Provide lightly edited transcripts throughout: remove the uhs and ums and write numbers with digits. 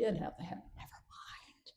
did have the hair. Never mind.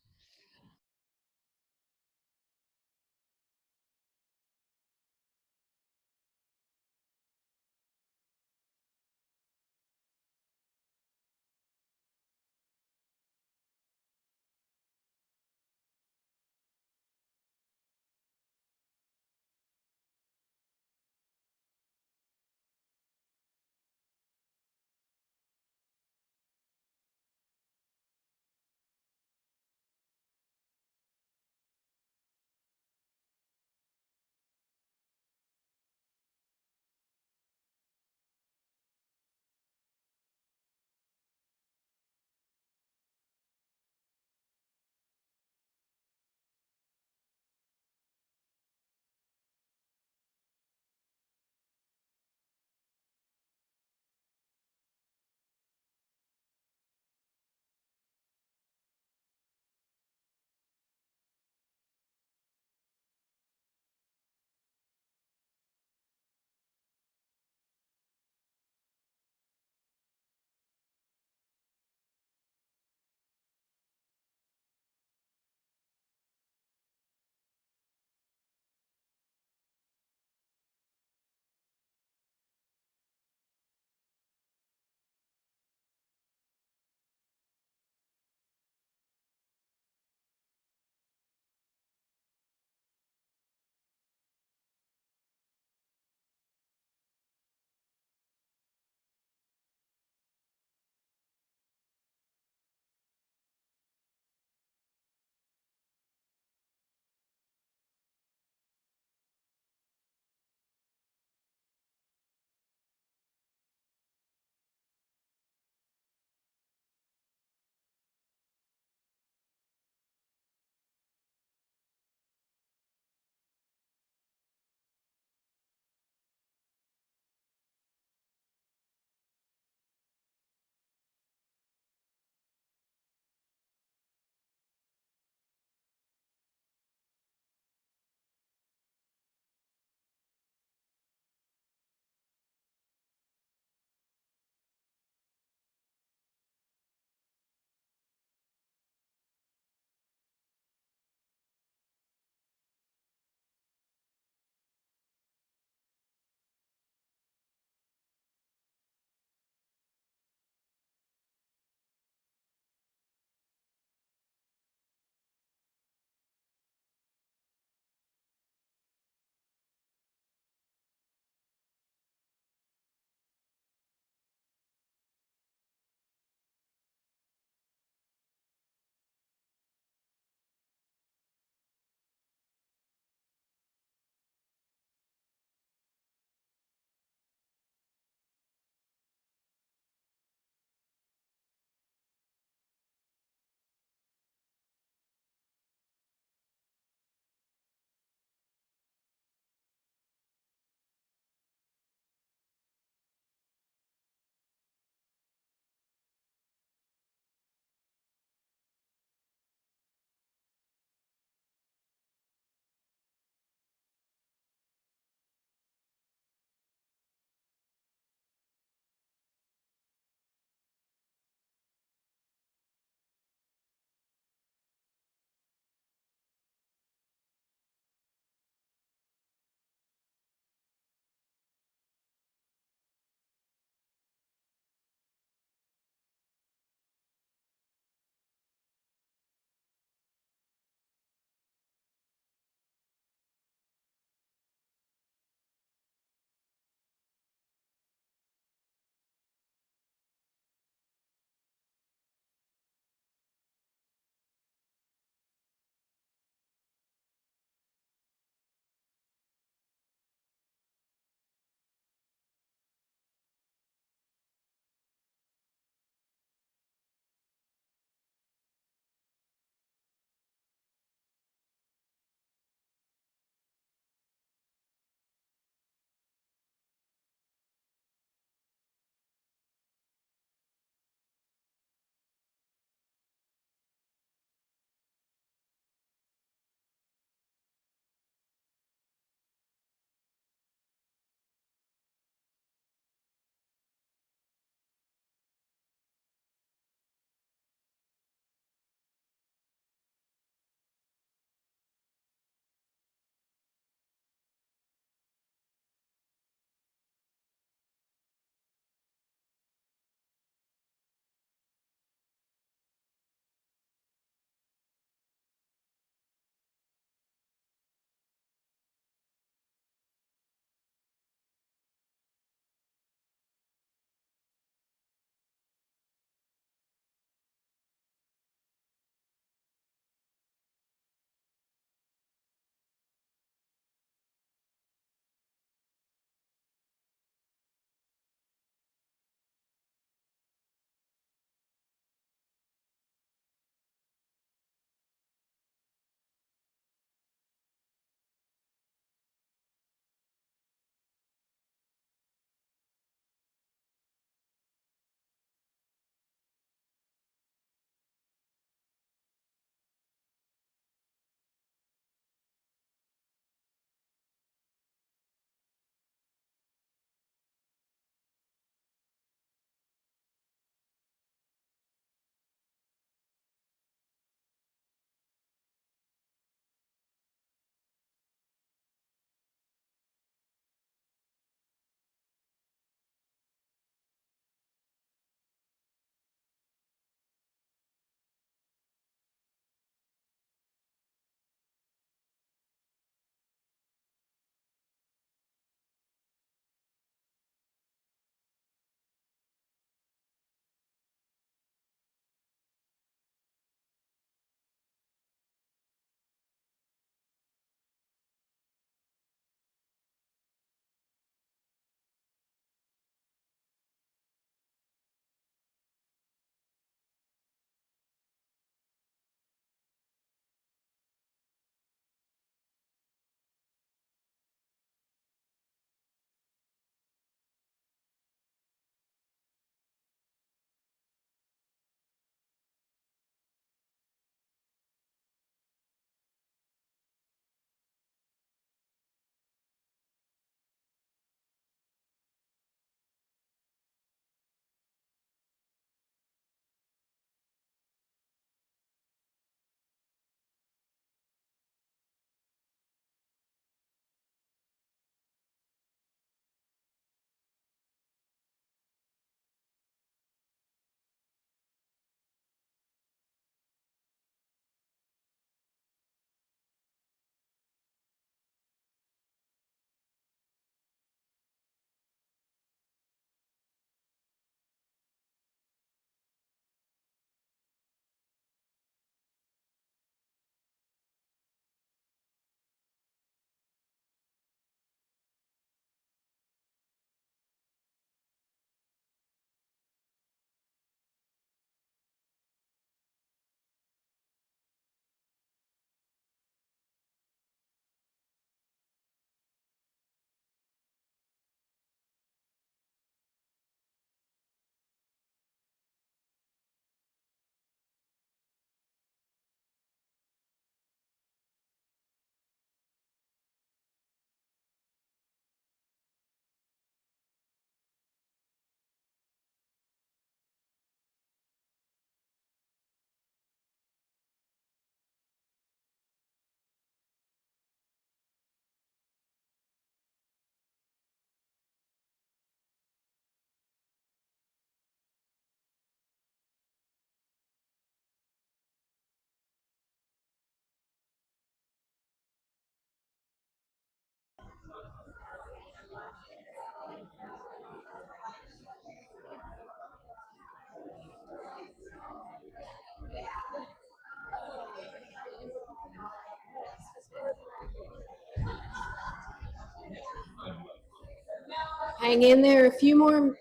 Hang in there a few more, I'm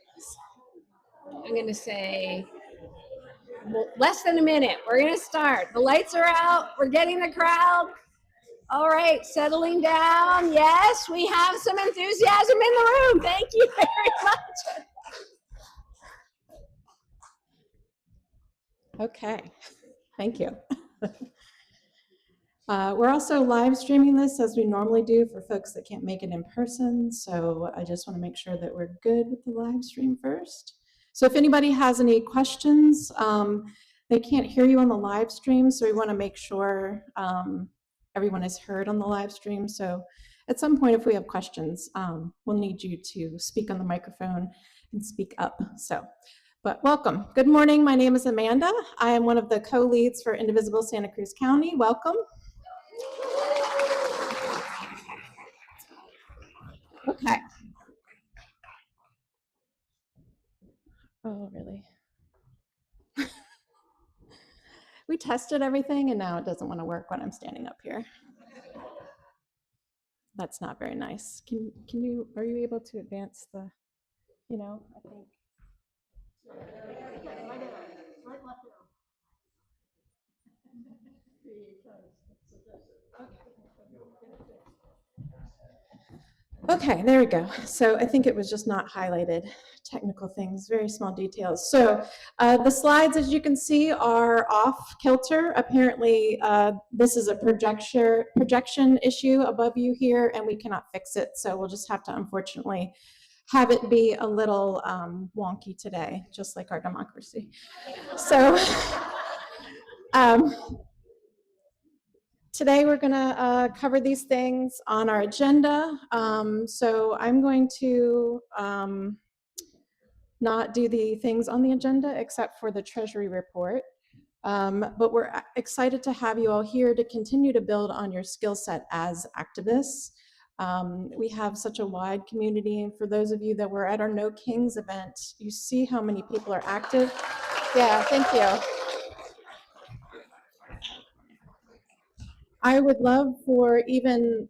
going to say less than a minute. We're going to start. The lights are out. We're getting the crowd. All right, settling down. Yes, we have some enthusiasm in the room. Thank you very much. Okay, thank you. We're also live streaming this as we normally do for folks that can't make it in person. So I just want to make sure that we're good with the live stream first. So if anybody has any questions, they can't hear you on the live stream. So we want to make sure everyone is heard on the live stream. So at some point, if we have questions, we'll need you to speak on the microphone and speak up. But welcome. Good morning. My name is Amanda. I am one of the co-leads for Indivisible Santa Cruz County. Welcome. Okay. Oh, really? We tested everything and now it doesn't want to work when I'm standing up here. That's not very nice. Are you able to advance the, I think. Okay, there we go. So I think it was just not highlighted. Technical things, very small details. So the slides, as you can see, are off kilter. Apparently, this is a projection issue above you here, and we cannot fix it. So we'll just have to, unfortunately, have it be a little wonky today, just like our democracy. So today we're going to cover these things on our agenda. So I'm going to not do the things on the agenda except for the Treasury report. But we're excited to have you all here to continue to build on your skill set as activists. We have such a wide community, and for those of you that were at our No Kings event, you see how many people are active. Yeah, thank you. I would love for even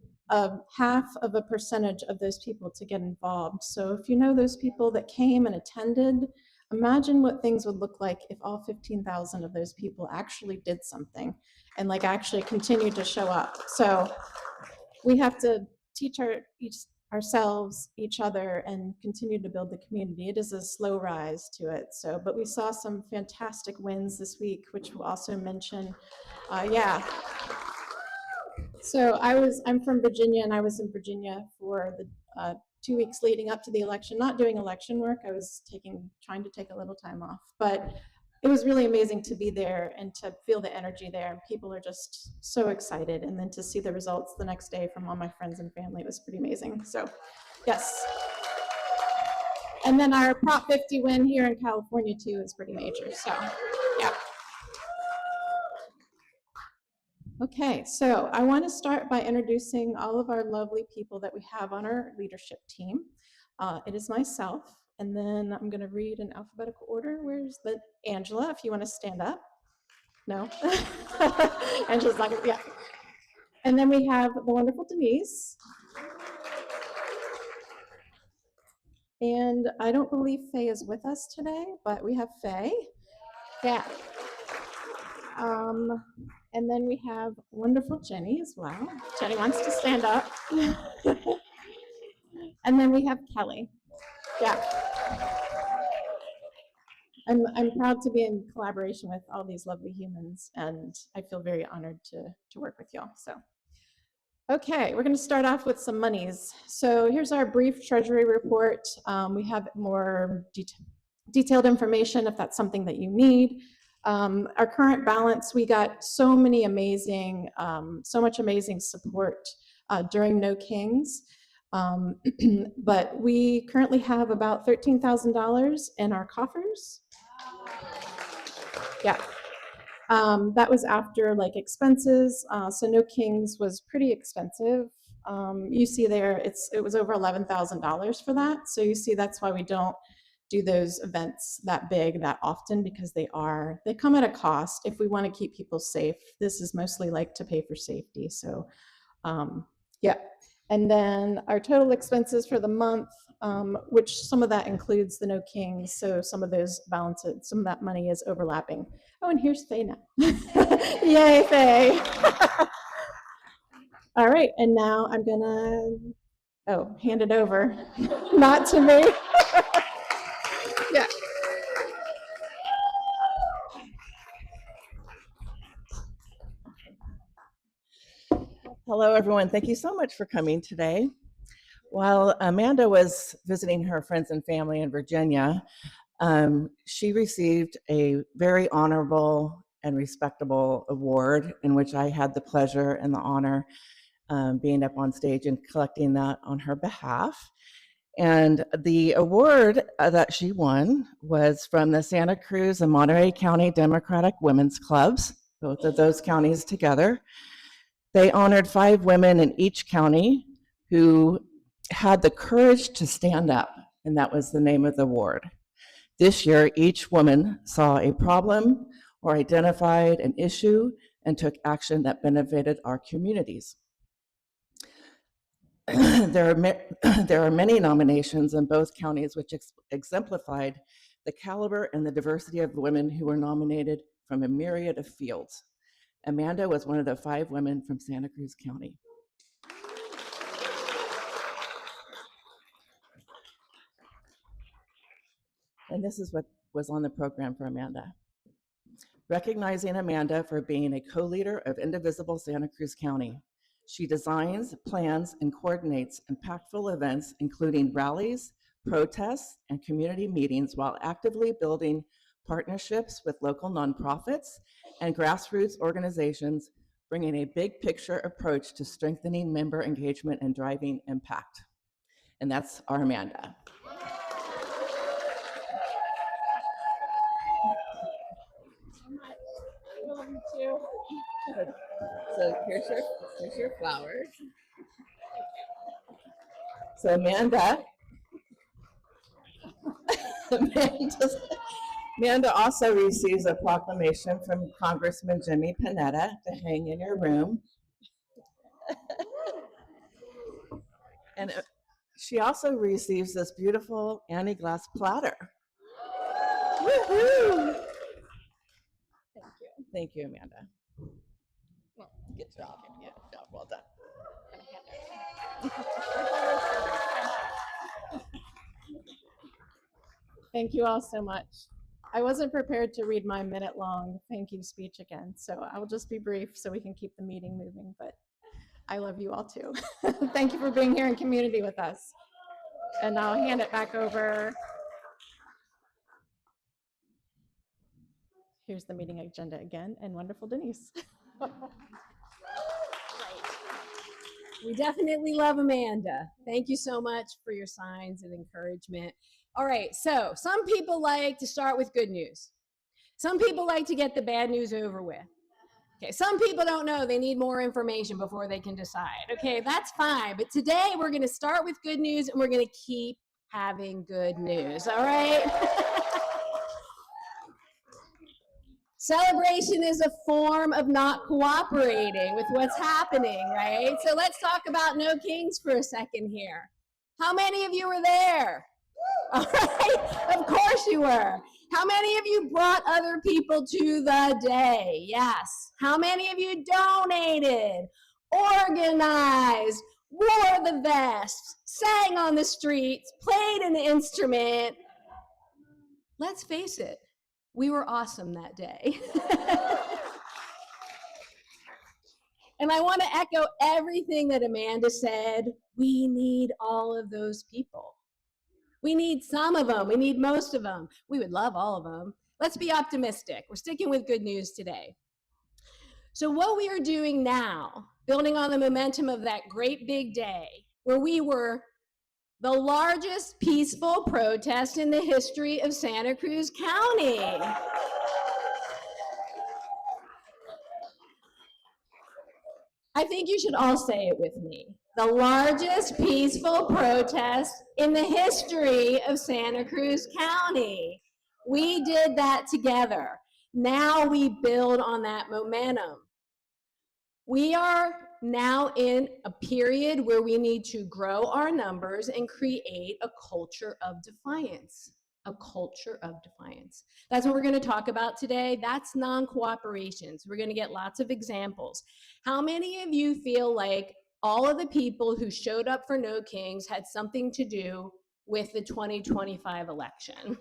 half of a percentage of those people to get involved. So if you know those people that came and attended, imagine what things would look like if all 15,000 of those people actually did something and actually continued to show up. So we have to teach ourselves, each other, and continue to build the community. It is a slow rise to it. But we saw some fantastic wins this week, which we'll also mention. Yeah. So I'm from Virginia, and I was in Virginia for the 2 weeks leading up to the election, not doing election work. I was trying to take a little time off, but it was really amazing to be there and to feel the energy there. And people are just so excited. And then to see the results the next day from all my friends and family was pretty amazing. So, yes. And then our Prop 50 win here in California too is pretty major. So, yeah. Okay, so I want to start by introducing all of our lovely people that we have on our leadership team. It is myself, and then I'm going to read in alphabetical order. Where's Angela, if you want to stand up? No? Angela's not going to, yeah. And then we have the wonderful Denise. And I don't believe Faye is with us today, but we have Faye. Yeah. And then we have wonderful Jenny as well. Jenny wants to stand up. And then we have Kelly. Yeah. I'm proud to be in collaboration with all these lovely humans, and I feel very honored to work with y'all. So, okay, we're going to start off with some monies. So here's our brief Treasury report. We have more detailed information if that's something that you need. Our current balance, we got so much amazing support during No Kings. But we currently have about $13,000 in our coffers. Yeah. That was after expenses. So No Kings was pretty expensive. You see there, it was over $11,000 for that. So you see that's why we don't do those events that big that often, because they come at a cost. If we want to keep people safe, this is mostly to pay for safety. So yeah. And then our total expenses for the month, which some of that includes the No Kings, so some of those balances, some of that money is overlapping. Oh, and here's Faye now. Yay, Faye. All right, and now I'm gonna, hand it over, not to me. Yeah. Hello, everyone. Thank you so much for coming today. While Amanda was visiting her friends and family in Virginia, she received a very honorable and respectable award in which I had the pleasure and the honor being up on stage and collecting that on her behalf. And the award that she won was from the Santa Cruz and Monterey County Democratic Women's Clubs, both of those counties together. They honored 5 women in each county who had the courage to stand up, and that was the name of the award. This year, each woman saw a problem or identified an issue and took action that benefited our communities. There are many nominations in both counties which exemplified the caliber and the diversity of women who were nominated from a myriad of fields. Amanda was one of the 5 women from Santa Cruz County. And this is what was on the program for Amanda. Recognizing Amanda for being a co-leader of Indivisible Santa Cruz County. She designs, plans, and coordinates impactful events, including rallies, protests, and community meetings, while actively building partnerships with local nonprofits and grassroots organizations, bringing a big picture approach to strengthening member engagement and driving impact. And that's our Amanda. So here's your flowers. So Amanda also receives a proclamation from Congressman Jimmy Panetta to hang in your room. And she also receives this beautiful Annie glass platter. Woohoo! Thank you, Amanda. Good job. Yeah, job well done. Thank you all so much. I wasn't prepared to read my minute-long thank you speech again, so I will just be brief so we can keep the meeting moving, but I love you all too. Thank you for being here in community with us. And I'll hand it back over. Here's the meeting agenda again, and wonderful Denise. We definitely love Amanda. Thank you so much for your signs and encouragement. All right, so some people like to start with good news. Some people like to get the bad news over with. Okay, some people don't know, they need more information before they can decide. Okay, that's fine, but today we're gonna start with good news and we're gonna keep having good news, all right? Celebration is a form of not cooperating with what's happening, right? So let's talk about No Kings for a second here. How many of you were there? All right, of course you were. How many of you brought other people to the day? Yes. How many of you donated, organized, wore the vests, sang on the streets, played an instrument? Let's face it, we were awesome that day. And I want to echo everything that Amanda said. We need all of those people. We need some of them. We need most of them. We would love all of them. Let's be optimistic. We're sticking with good news today. So what we are doing now, building on the momentum of that great big day, where we were the largest peaceful protest in the history of Santa Cruz County. I think you should all say it with me. The largest peaceful protest in the history of Santa Cruz County. We did that together. Now we build on that momentum. We are now in a period where we need to grow our numbers and create a culture of defiance. A culture of defiance. That's what we're going to talk about today. That's non-cooperation. So we're going to get lots of examples. How many of you feel like all of the people who showed up for No Kings had something to do with the 2025 election?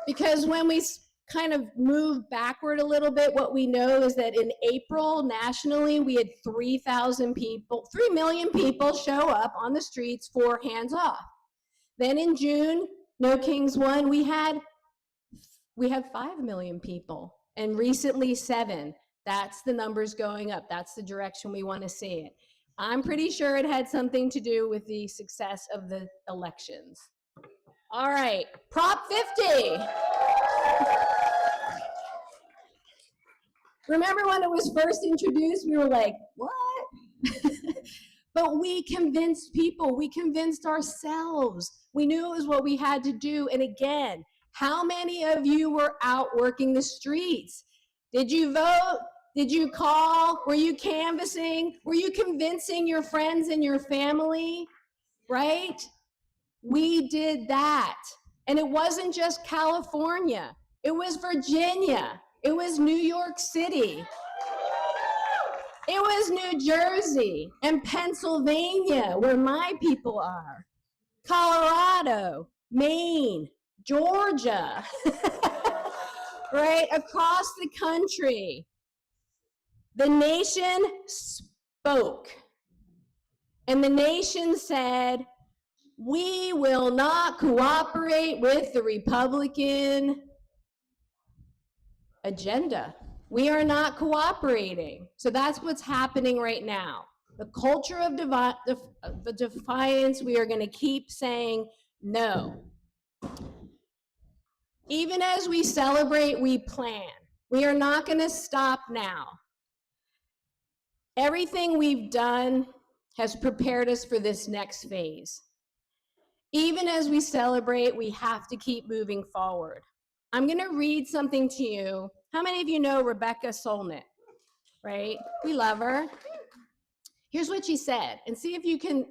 Because when we kind of move backward a little bit, what we know is that in April, nationally, we had 3 million people show up on the streets for hands off. Then in June, No Kings won, we had 5 million people, and recently 7. That's the numbers going up. That's the direction we want to see it. I'm pretty sure it had something to do with the success of the elections. All right, Prop 50. Remember when it was first introduced, we were like, what? But we convinced people, we convinced ourselves. We knew it was what we had to do. And again, how many of you were out working the streets? Did you vote? Did you call? Were you canvassing? Were you convincing your friends and your family? Right? We did that. And it wasn't just California. It was Virginia. It was New York City. It was New Jersey and Pennsylvania, where my people are. Colorado, Maine, Georgia, right? Across the country. The nation spoke. And the nation said, we will not cooperate with the Republican agenda. We are not cooperating. So that's what's happening right now. The culture of the defiance, we are going to keep saying no. Even as we celebrate, we plan. We are not going to stop now. Everything we've done has prepared us for this next phase. Even as we celebrate, we have to keep moving forward. I'm going to read something to you. How many of you know Rebecca Solnit, right? We love her. Here's what she said, and see if you can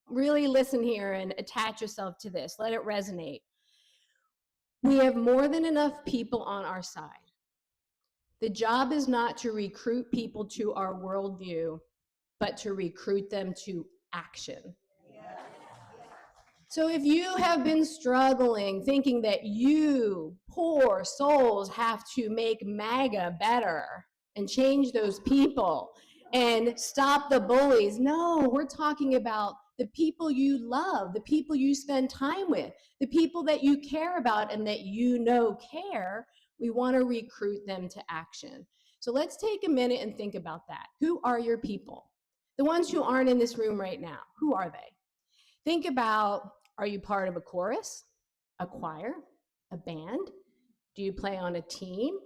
really listen here and attach yourself to this. Let it resonate. We have more than enough people on our side. The job is not to recruit people to our worldview, but to recruit them to action. So if you have been struggling, thinking that you, poor souls, have to make MAGA better and change those people and stop the bullies, no, we're talking about the people you love, the people you spend time with, the people that you care about and that you know care. We want to recruit them to action. So let's take a minute and think about that. Who are your people? The ones who aren't in this room right now, who are they? Think about, are you part of a chorus, a choir, a band? Do you play on a team?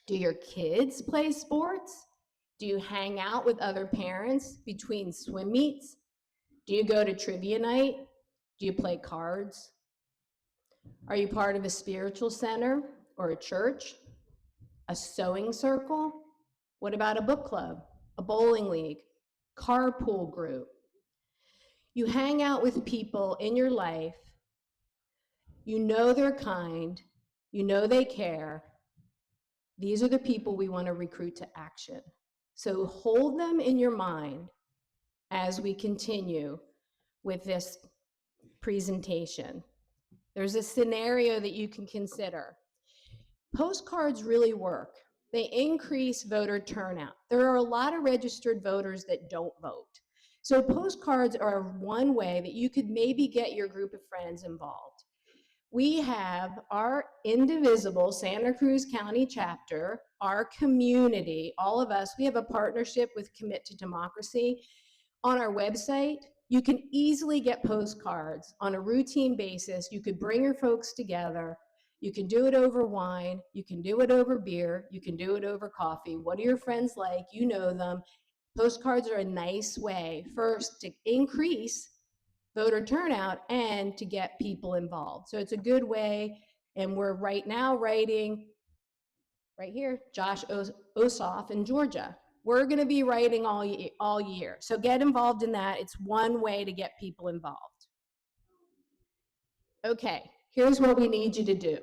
Do your kids play sports? Do you hang out with other parents between swim meets? Do you go to trivia night? Do you play cards? Are you part of a spiritual center or a church? A sewing circle? What about a book club, a bowling league, carpool group? You hang out with people in your life, you know they're kind, you know they care. These are the people we want to recruit to action. So hold them in your mind as we continue with this presentation. There's a scenario that you can consider. Postcards really work. They increase voter turnout. There are a lot of registered voters that don't vote. So postcards are one way that you could maybe get your group of friends involved. We have our Indivisible Santa Cruz County chapter, our community, all of us, we have a partnership with Commit to Democracy. On our website, you can easily get postcards on a routine basis. You could bring your folks together. You can do it over wine. You can do it over beer. You can do it over coffee. What are your friends like? You know them. Postcards are a nice way, first, to increase voter turnout and to get people involved. So it's a good way, and we're right now writing right here, Josh Ossoff in Georgia. We're going to be writing all year. So get involved in that. It's one way to get people involved. Okay, here's what we need you to do.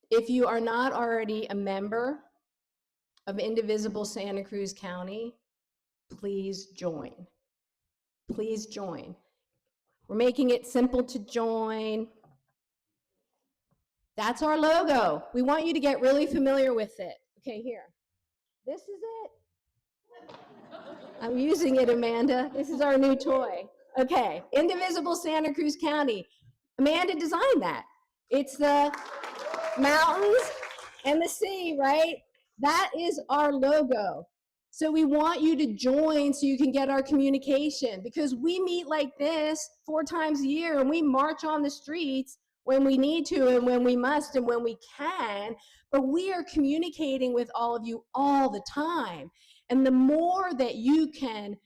If you are not already a member of Indivisible Santa Cruz County, please join. Please join. We're making it simple to join. That's our logo. We want you to get really familiar with it. Okay, here. This is it. I'm using it, Amanda. This is our new toy. Okay, Indivisible Santa Cruz County. Amanda designed that. It's the mountains and the sea, right? That is our logo. So we want you to join so you can get our communication, because we meet like this 4 times a year and we march on the streets when we need to and when we must and when we can, but we are communicating with all of you all the time. And the more that you can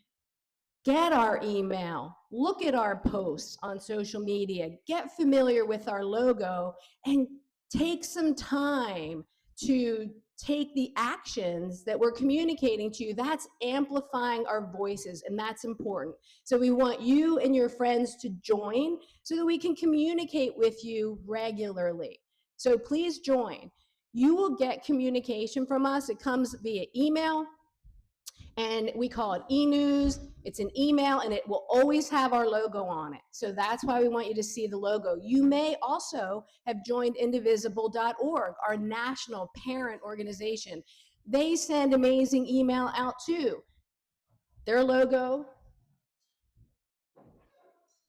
get our email, look at our posts on social media, get familiar with our logo, and take some time to take the actions that we're communicating to you. That's amplifying our voices, and that's important. So we want you and your friends to join so that we can communicate with you regularly. So please join. You will get communication from us. It comes via email, and we call it e-news. It's an email, and it will always have our logo on it. So that's why we want you to see the logo. You may also have joined indivisible.org, our national parent organization. They send amazing email out too. Their logo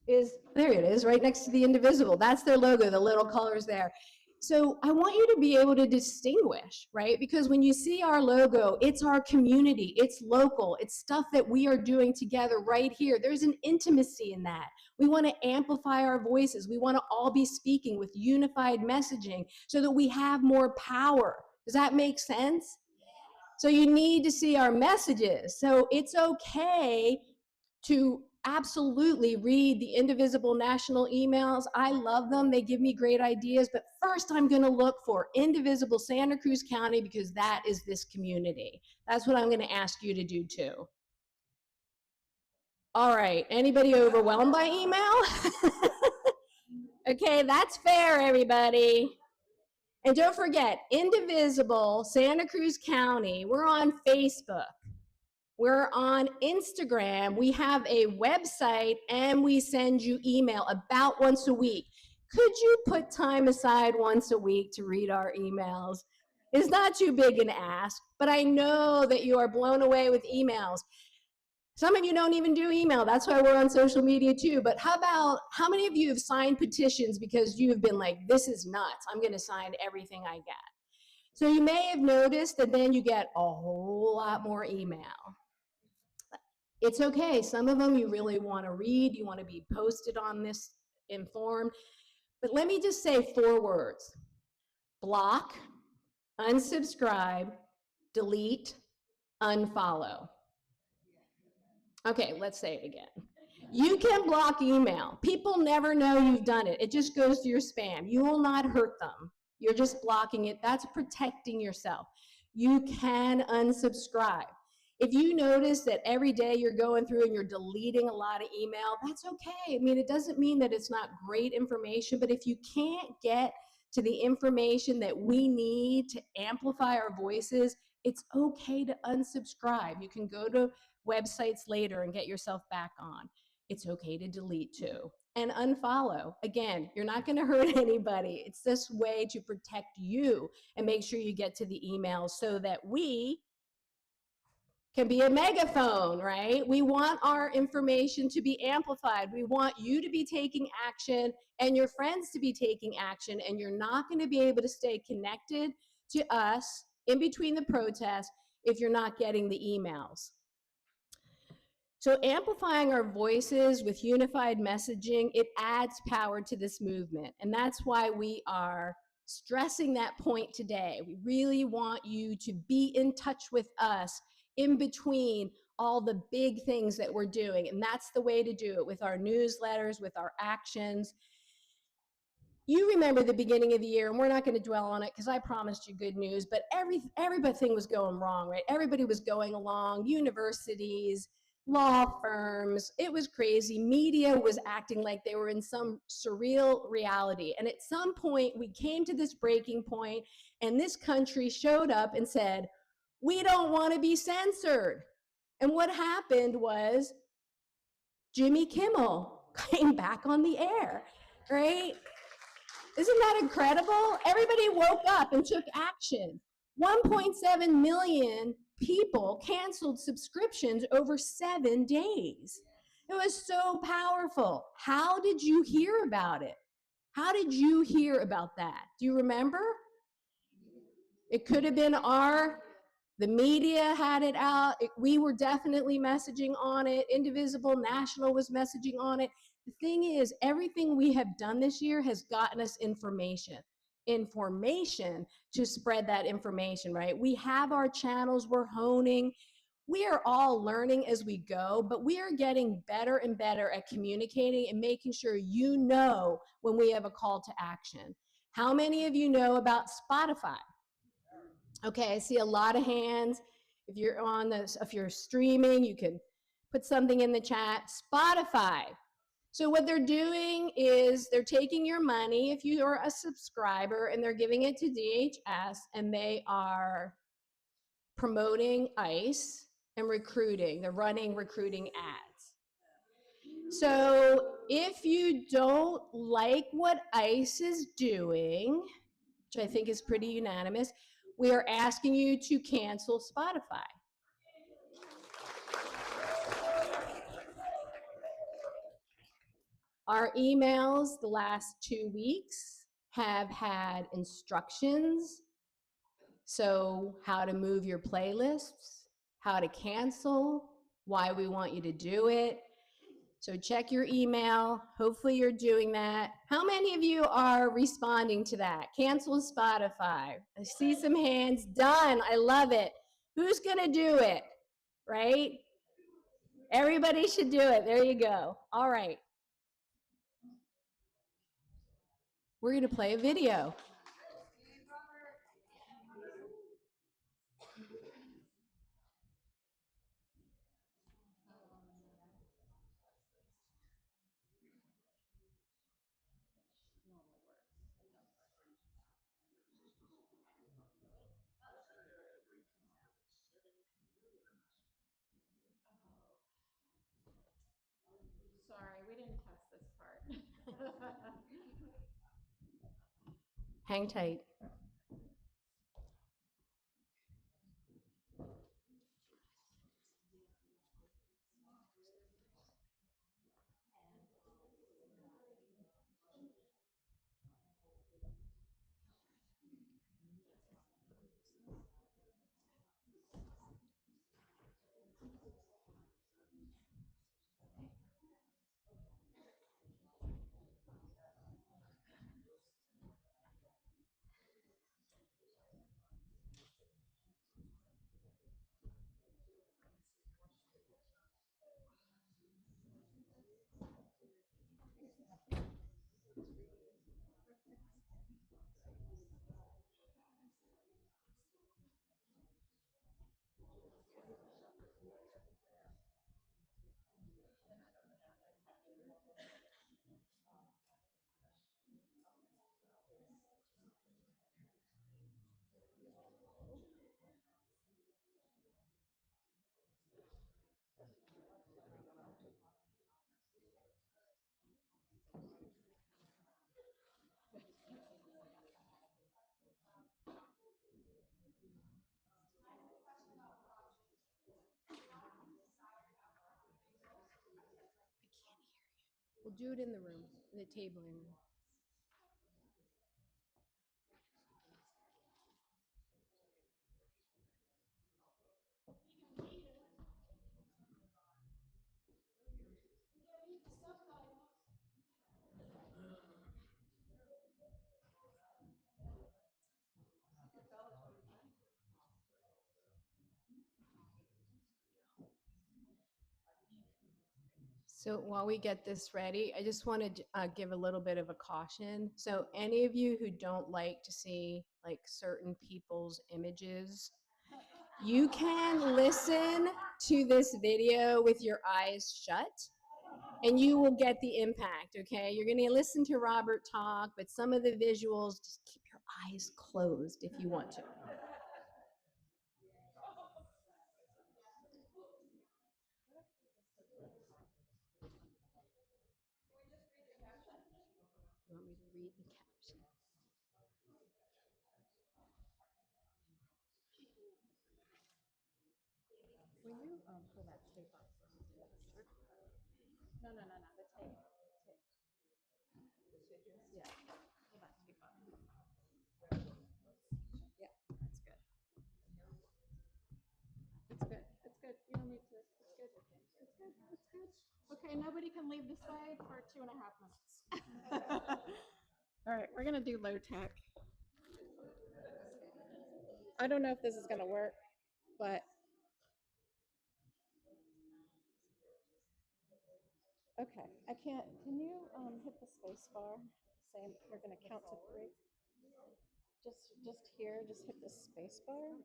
is, there it is, right next to the Indivisible. That's their logo, the little colors there. So I want you to be able to distinguish, right? Because when you see our logo, it's our community, it's local, it's stuff that we are doing together right here. There's an intimacy in that. We want to amplify our voices. We want to all be speaking with unified messaging so that we have more power. Does that make sense? So you need to see our messages. So it's okay to absolutely read the Indivisible national emails. I love them. They give me great ideas. But first, I'm going to look for Indivisible Santa Cruz County, because that is this community. That's what I'm going to ask you to do too. All right. Anybody overwhelmed by email? Okay, that's fair, everybody. And don't forget, Indivisible Santa Cruz County, we're on Facebook. We're on Instagram. We have a website, and we send you email about once a week. Could you put time aside once a week to read our emails? It's not too big an ask, but I know that you are blown away with emails. Some of you don't even do email. That's why we're on social media too. But how many of you have signed petitions because you have been like, this is nuts, I'm going to sign everything I get? So you may have noticed that then you get a whole lot more email. It's okay. Some of them you really want to read. You want to be posted on this, informed. But let me just say 4 words: block, unsubscribe, delete, unfollow. Okay, let's say it again. You can block email. People never know you've done it. It just goes to your spam. You will not hurt them. You're just blocking it. That's protecting yourself. You can unsubscribe. If you notice that every day you're going through and you're deleting a lot of email, that's okay. I mean, it doesn't mean that it's not great information, but if you can't get to the information that we need to amplify our voices, it's okay to unsubscribe. You can go to websites later and get yourself back on. It's okay to delete too. And unfollow. Again, you're not going to hurt anybody. It's this way to protect you and make sure you get to the emails so that we can be a megaphone, right? We want our information to be amplified. We want you to be taking action and your friends to be taking action, and you're not going to be able to stay connected to us in between the protests if you're not getting the emails. So amplifying our voices with unified messaging, it adds power to this movement. And that's why we are stressing that point today. We really want you to be in touch with us in between all the big things that we're doing. And that's the way to do it, with our newsletters, with our actions. you remember the beginning of the year, and we're not going to dwell on it because I promised you good news, but everything was going wrong, right? Everybody was going along, universities, law firms. It was crazy. Media was acting like they were in some surreal reality. And at some point, we came to this breaking point, and this country showed up and said, we don't want to be censored. And what happened was Jimmy Kimmel came back on the air, right? Isn't that incredible? Everybody woke up and took action. 1.7 million people canceled subscriptions over 7 days. It was so powerful. How did you hear about it? How did you hear about that? Do you remember? It could have been the media had it out. We were definitely messaging on it. Indivisible, National was messaging on it. The thing is, everything we have done this year has gotten us information to spread that information, right? We have our channels, we're honing. We are all learning as we go, but we are getting better and better at communicating and making sure you know when we have a call to action. How many of you know about Spotify? Okay, I see a lot of hands. If you're streaming, you can put something in the chat. Spotify. So what they're doing is they're taking your money if you are a subscriber and they're giving it to DHS, and they are promoting ICE and recruiting. They're running recruiting ads. So if you don't like what ICE is doing, which I think is pretty unanimous, we are asking you to cancel Spotify. Our emails the last 2 weeks have had instructions. So how to move your playlists, how to cancel, why we want you to do it. So check your email. Hopefully you're doing that. How many of you are responding to that? Cancel Spotify. I see some hands. Done. I love it. Who's going to do it? Right? Everybody should do it. There you go. All right. We're going to play a video. Sorry, we didn't test this part. Hang tight. We'll do it in the room, in the tabling room. So while we get this ready, I just want to give a little bit of a caution. So any of you who don't like to see like certain people's images, you can listen to this video with your eyes shut and you will get the impact, okay? You're going to listen to Robert talk, but some of the visuals, just keep your eyes closed if you want to. You want me to read the caption? Will you pull that tape off for me? No, the tape. Yeah, pull that tape off. Yeah, that's good. It's good. It's good. You don't need to. It's good. It's good. It's good. Okay, nobody can leave this way for 2.5 minutes. All right, we're gonna do low tech. I don't know if this is gonna work, but okay. I can't. Can you hit the space bar? Say we're gonna count to 3. Just here. Just hit the space bar.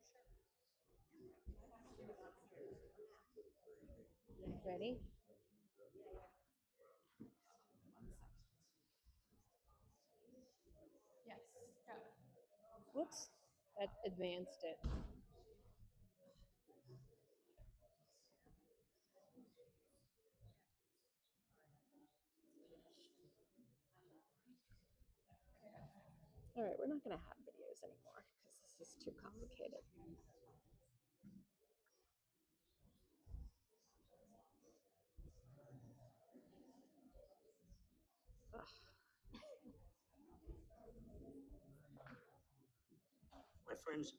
Ready? Yes. Go. Whoops, that advanced it. All right, we're not going to have videos anymore because this is too complicated. Ugh. My friends,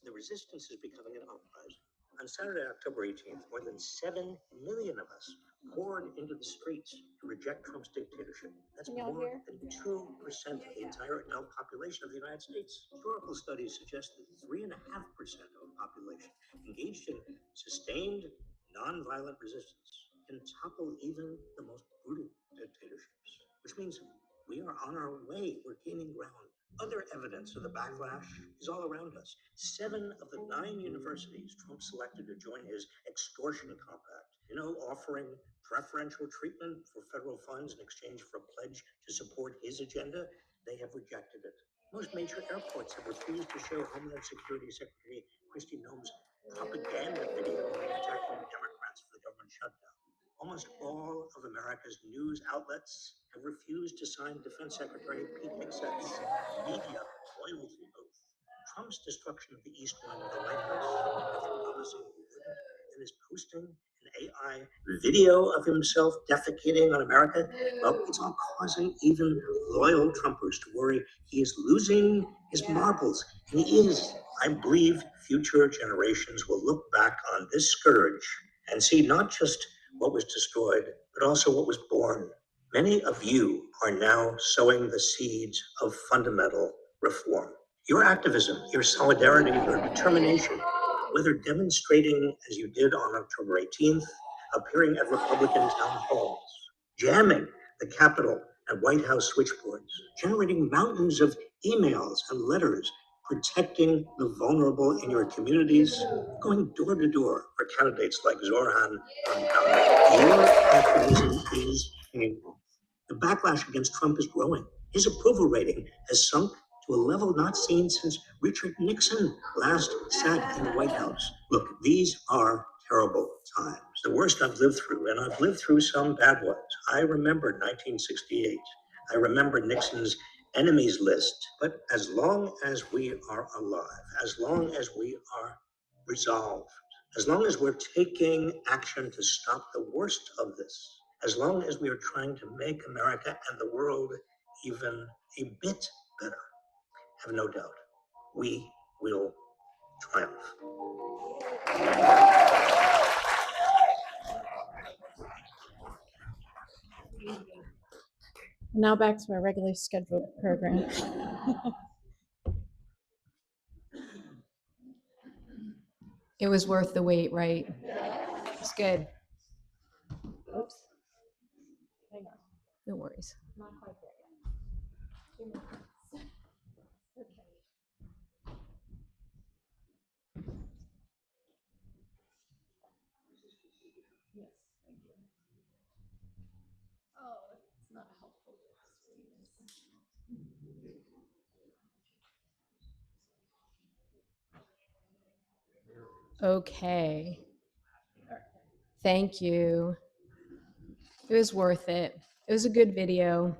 the resistance is becoming an uprising. On Saturday, October 18th, more than 7 million of us poured into the streets to reject Trump's dictatorship. That's Can y'all more hear? than 2% of the entire adult population of the United States. Historical studies suggest that 3.5% of the population engaged in sustained, nonviolent resistance can topple even the most brutal dictatorships, which means we are on our way. We're gaining ground. Other evidence of the backlash is all around us. 7 of the 9 universities Trump selected to join his extortion compact, offering preferential treatment for federal funds in exchange for a pledge to support his agenda, they have rejected it. Most major airports have refused to show Homeland Security Secretary Kristi Noem's propaganda video attacking Democrats for the government shutdown. Almost all of America's news outlets have refused to sign Defense Secretary Pete Hegseth's media loyalty oath. Trump's destruction of the East Wing of the White House, after promising he wouldn't, and is posting an AI video of himself defecating on America, well, it's all causing even loyal Trumpers to worry he is losing his marbles. And he is. I believe future generations will look back on this scourge and see not just what was destroyed, but also what was born. Many of you are now sowing the seeds of fundamental reform. Your activism, your solidarity, your determination, whether demonstrating as you did on October 18th, appearing at Republican town halls, jamming the Capitol and White House switchboards, generating mountains of emails and letters, protecting the vulnerable in your communities, going door to door for candidates like Zoran on your activism is painful. The backlash against Trump is growing. His approval rating has sunk to a level not seen since Richard Nixon last sat in the White House. Look, these are terrible times. The worst I've lived through, and I've lived through some bad ones. I remember 1968. I remember Nixon's enemies list. But as long as we are alive, as long as we are resolved, as long as we're taking action to stop the worst of this, as long as we are trying to make America and the world even a bit better, have no doubt, we will triumph. Now back to our regularly scheduled program. It was worth the wait, right? It's good. Oops. worries. Not quite there yet. 2 minutes. Okay. Yes, thank you. Oh, it's not helpful. Okay. Thank you. It was worth it. It was a good video.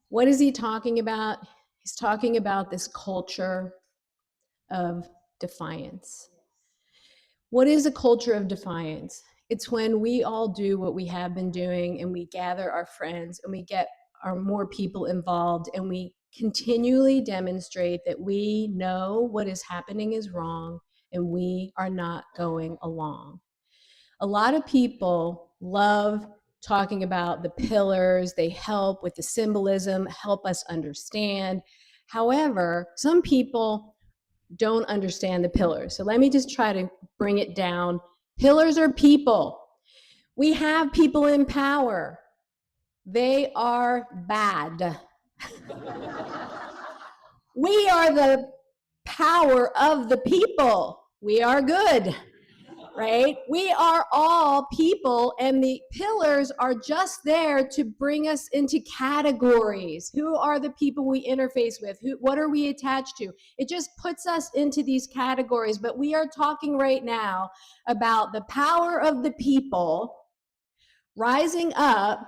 What is he talking about? He's talking about this culture of defiance. What is a culture of defiance? It's when we all do what we have been doing and we gather our friends and we get our more people involved and we continually demonstrate that we know what is happening is wrong and we are not going along. A lot of people love talking about the pillars. They help with the symbolism, help us understand. However, some people don't understand the pillars. So let me just try to bring it down. Pillars are people. We have people in power. They are bad. We are the power of the people. We are good, right? We are all people, and the pillars are just there to bring us into categories. Who are the people we interface with? What are we attached to? It just puts us into these categories, but we are talking right now about the power of the people rising up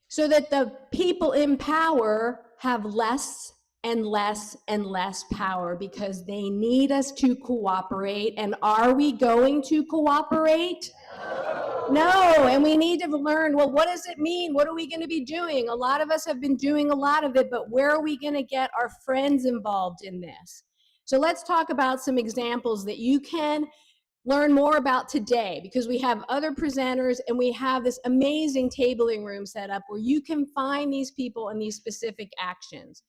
so that the people in power have less and less and less power because they need us to cooperate. And are we going to cooperate? No, and we need to learn, well, what does it mean? What are we going to be doing? A lot of us have been doing a lot of it, but where are we going to get our friends involved in this? So let's talk about some examples that you can learn more about today, because we have other presenters and we have this amazing tabling room set up where you can find these people and these specific actions.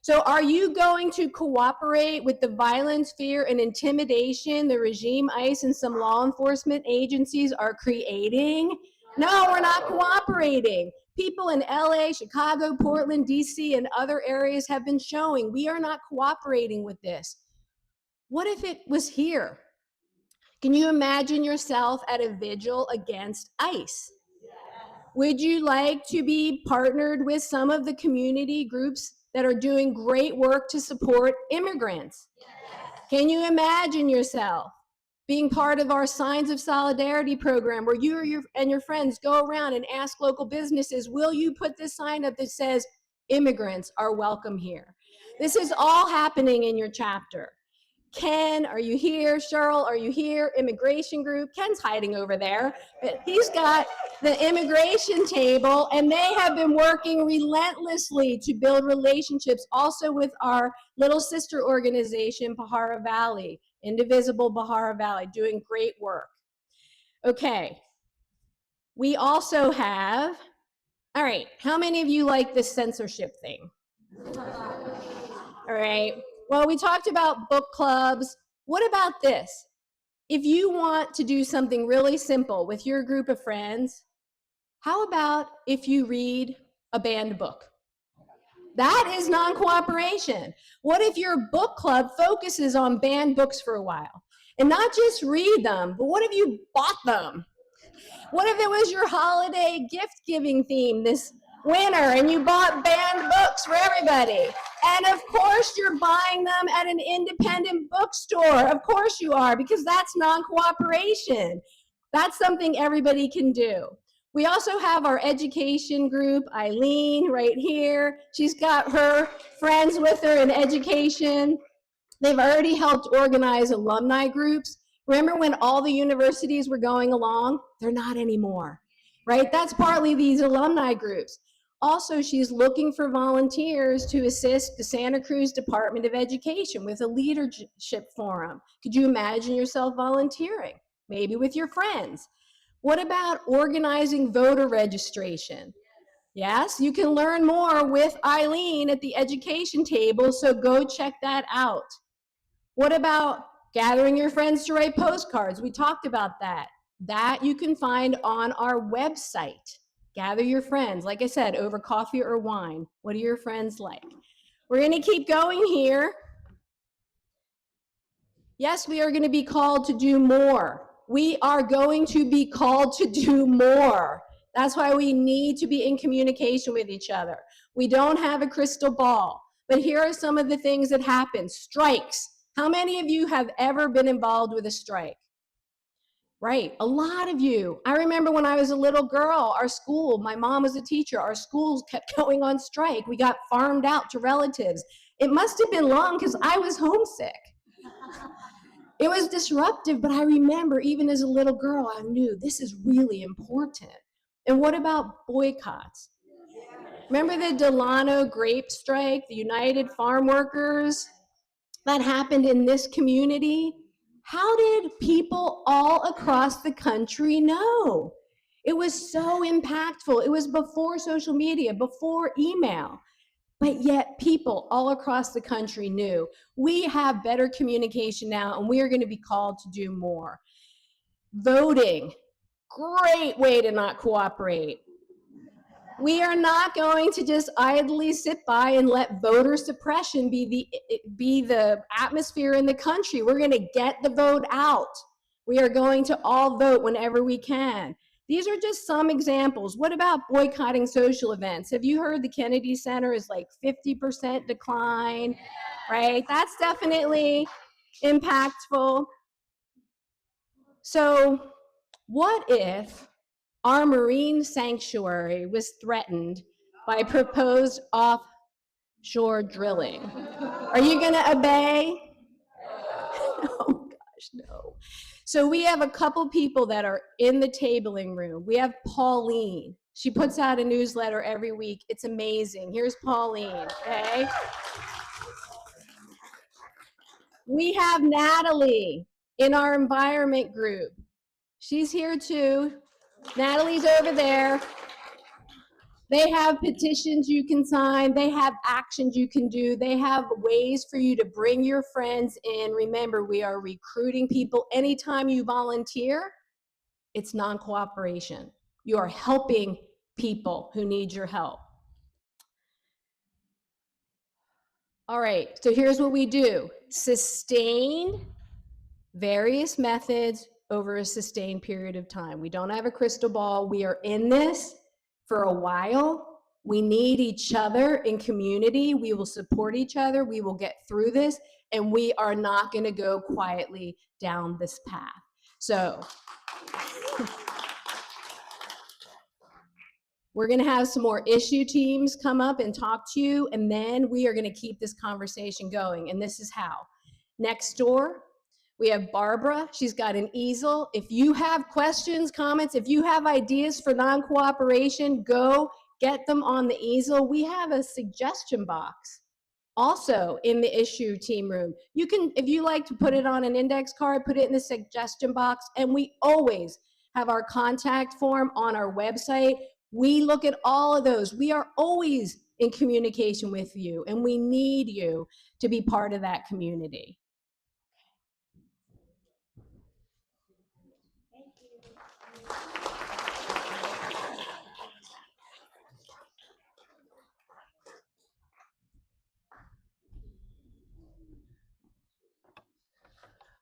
So are you going to cooperate with the violence, fear, and intimidation the regime, ICE, and some law enforcement agencies are creating? No, we're not cooperating. People in LA, Chicago, Portland, DC, and other areas have been showing we are not cooperating with this. What if it was here? Can you imagine yourself at a vigil against ICE? Would you like to be partnered with some of the community groups that are doing great work to support immigrants? Can you imagine yourself being part of our Signs of Solidarity program where you and your friends go around and ask local businesses, will you put this sign up that says immigrants are welcome here? This is all happening in your chapter. Ken, are you here? Cheryl, are you here? Immigration group. Ken's hiding over there, but he's got the immigration table, and they have been working relentlessly to build relationships also with our little sister organization, Bahara Valley, Indivisible Bahara Valley, doing great work. Okay, we also have, all right, how many of you like this censorship thing? All right. Well, we talked about book clubs. What about this? If you want to do something really simple with your group of friends, how about if you read a banned book? That is non-cooperation. What if your book club focuses on banned books for a while? And not just read them, but what if you bought them? What if it was your holiday gift-giving theme this winter and you bought banned books for everybody? And of course you're buying them at an independent bookstore. Of course you are, because that's non-cooperation. That's something everybody can do. We also have our education group, Eileen, right here. She's got her friends with her in education. They've already helped organize alumni groups. Remember when all the universities were going along? They're not anymore, right? That's partly these alumni groups. Also, she's looking for volunteers to assist the Santa Cruz Department of Education with a leadership forum. Could you imagine yourself volunteering? Maybe with your friends. What about organizing voter registration? Yes, you can learn more with Eileen at the education table, so go check that out. What about gathering your friends to write postcards? We talked about that. That you can find on our website. Gather your friends, like I said, over coffee or wine. What are your friends like? We're going to keep going here. Yes, we are going to be called to do more. We are going to be called to do more. That's why we need to be in communication with each other. We don't have a crystal ball, but here are some of the things that happen. Strikes. How many of you have ever been involved with a strike? Right, a lot of you. I remember when I was a little girl, our school, my mom was a teacher, our schools kept going on strike. We got farmed out to relatives. It must have been long because I was homesick. It was disruptive, but I remember even as a little girl, I knew this is really important. And what about boycotts? Remember the Delano grape strike, the United Farm Workers? That happened in this community. How did people all across the country know? It was so impactful. It was before social media, before email. But yet people all across the country knew. We have better communication now, and we are going to be called to do more. Voting, great way to not cooperate. We are not going to just idly sit by and let voter suppression be the atmosphere in the country. We're going to get the vote out. We are going to all vote whenever we can. These are just some examples. What about boycotting social events? Have you heard the Kennedy Center is like 50% decline, right? That's definitely impactful. So what if our marine sanctuary was threatened by proposed offshore drilling? Are you going to obey? Oh gosh, no. So we have a couple people that are in the tabling room. We have Pauline. She puts out a newsletter every week. It's amazing. Here's Pauline, okay? We have Natalie in our environment group. She's here too. Natalie's over there. They have petitions you can sign. They have actions you can do. They have ways for you to bring your friends in. Remember, we are recruiting people. Anytime you volunteer, it's non-cooperation. You are helping people who need your help. All right, so here's what we do. Sustain various methods over a sustained period of time. We don't have a crystal ball. We are in this for a while. We need each other in community. We will support each other. We will get through this, and we are not going to go quietly down this path. So we're going to have some more issue teams come up and talk to you, and then we are going to keep this conversation going, and this is how. Next door, we have Barbara. She's got an easel. If you have questions, comments, if you have ideas for non-cooperation, go get them on the easel. We have a suggestion box also in the issue team room. You can, if you like to put it on an index card, put it in the suggestion box, and we always have our contact form on our website. We look at all of those. We are always in communication with you, and we need you to be part of that community.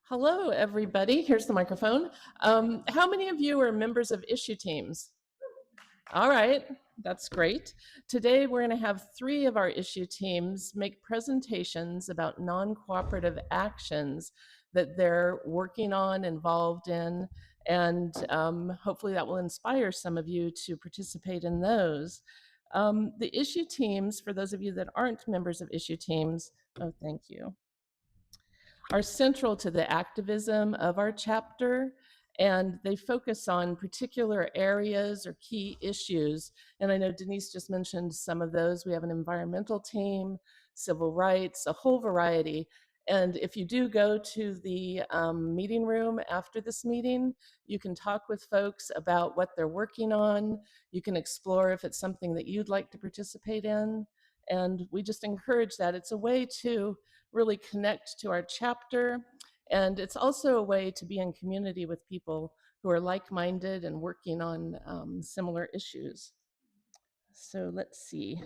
Hello, everybody. Here's the microphone. How many of you are members of issue teams? All right, that's great. Today, we're going to have 3 of our issue teams make presentations about non-cooperative actions that they're working on, involved in, and hopefully that will inspire some of you to participate in those. The issue teams, for those of you that aren't members of issue teams, oh, thank you, are central to the activism of our chapter, and they focus on particular areas or key issues. And I know Denise just mentioned some of those. We have an environmental team, civil rights, a whole variety. And if you do go to the meeting room after this meeting, you can talk with folks about what they're working on. You can explore if it's something that you'd like to participate in. And we just encourage that. It's a way to really connect to our chapter, and it's also a way to be in community with people who are like-minded and working on similar issues. So let's see.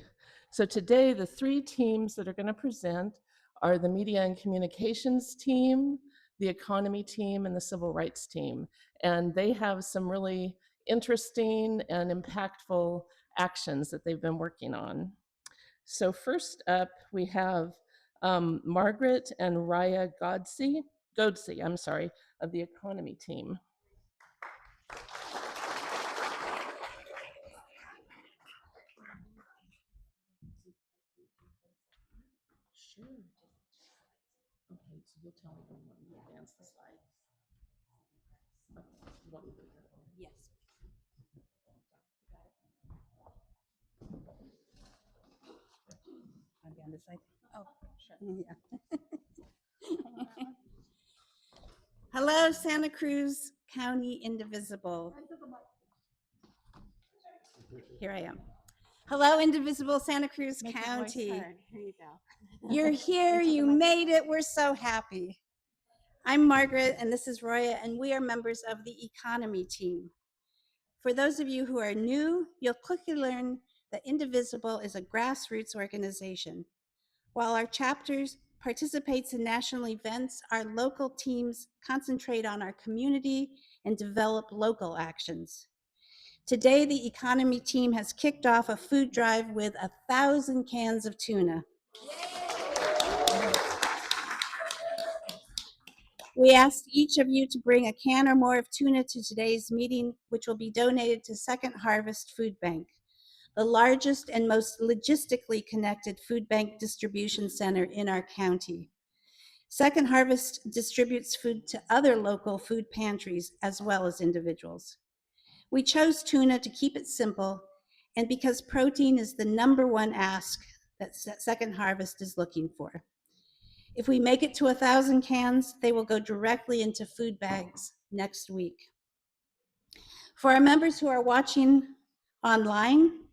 So today, the three teams that are going to present are the Media and Communications team, the Economy team, and the Civil Rights team. And they have some really interesting and impactful actions that they've been working on. So first up, we have Margaret and Raya Godse, of the Economy team. Sure. Okay, so you'll tell me when you advance the slide. Okay, you want me to do that? Yes. I'll be on this side. Oh, sure. Yeah. Hello, Santa Cruz County Indivisible. Here I am. Hello, Indivisible Santa Cruz County. Here you go. You're here. You made it. We're so happy. I'm Margaret, and this is Roya, and we are members of the Economy team. For those of you who are new, you'll quickly learn that Indivisible is a grassroots organization. While our chapters participates in national events, our local teams concentrate on our community and develop local actions. Today, the Economy team has kicked off a food drive with 1,000 cans of tuna. We asked each of you to bring a can or more of tuna to today's meeting, which will be donated to Second Harvest Food Bank, the largest and most logistically connected food bank distribution center in our county. Second Harvest distributes food to other local food pantries as well as individuals. We chose tuna to keep it simple and because protein is the #1 ask that Second Harvest is looking for. If we make it to 1,000 cans, they will go directly into food bags next week. For our members who are watching online,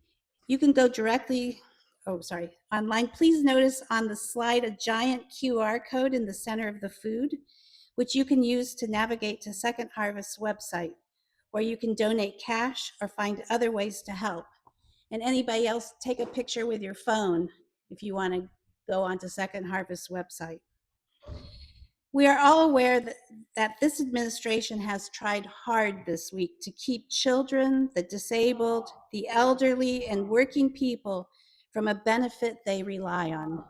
you can go directly, online. Please notice on the slide a giant QR code in the center of the food, which you can use to navigate to Second Harvest's website, where you can donate cash or find other ways to help. And anybody else, take a picture with your phone if you want to go onto Second Harvest's website. We are all aware that this administration has tried hard this week to keep children, the disabled, the elderly, and working people from a benefit they rely on.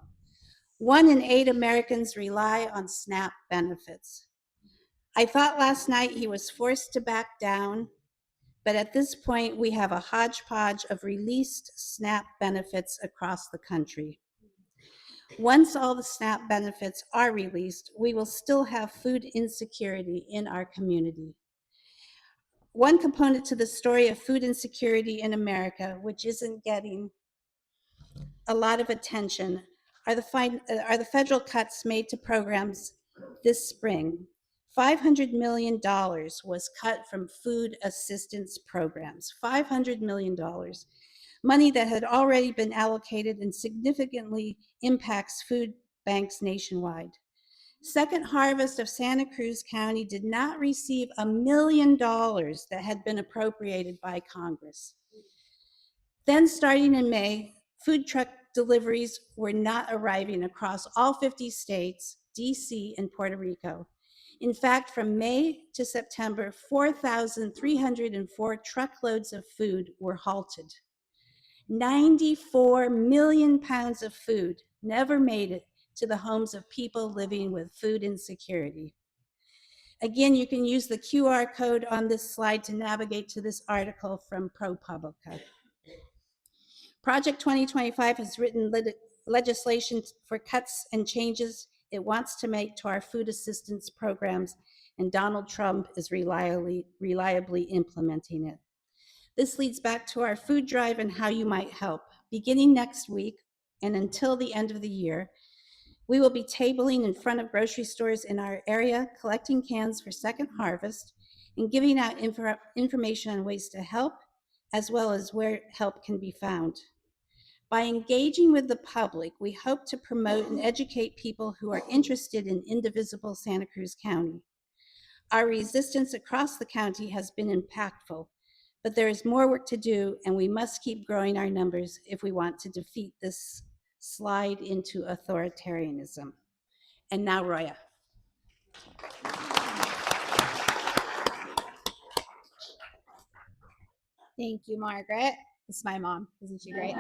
1 in 8 Americans rely on SNAP benefits. I thought last night he was forced to back down, but at this point we have a hodgepodge of released SNAP benefits across the country. Once all the SNAP benefits are released, we will still have food insecurity in our community. One component to the story of food insecurity in America, which isn't getting a lot of attention, are the federal cuts made to programs this spring. $500 million was cut from food assistance programs, $500 million. Money that had already been allocated and significantly impacts food banks nationwide. Second Harvest of Santa Cruz County did not receive $1 million that had been appropriated by Congress. Then starting in May, food truck deliveries were not arriving across all 50 states, DC, and Puerto Rico. In fact, from May to September, 4,304 truckloads of food were halted. 94 million pounds of food never made it to the homes of people living with food insecurity. Again, you can use the QR code on this slide to navigate to this article from ProPublica. Project 2025 has written legislation for cuts and changes it wants to make to our food assistance programs, and Donald Trump is reliably implementing it. This leads back to our food drive and how you might help. Beginning next week and until the end of the year, we will be tabling in front of grocery stores in our area, collecting cans for Second Harvest and giving out information on ways to help, as well as where help can be found. By engaging with the public, we hope to promote and educate people who are interested in Indivisible Santa Cruz County. Our resistance across the county has been impactful, But there is more work to do, and we must keep growing our numbers if we want to defeat this slide into authoritarianism. And now, Roya. Thank you, Margaret. This is my mom. Isn't she great?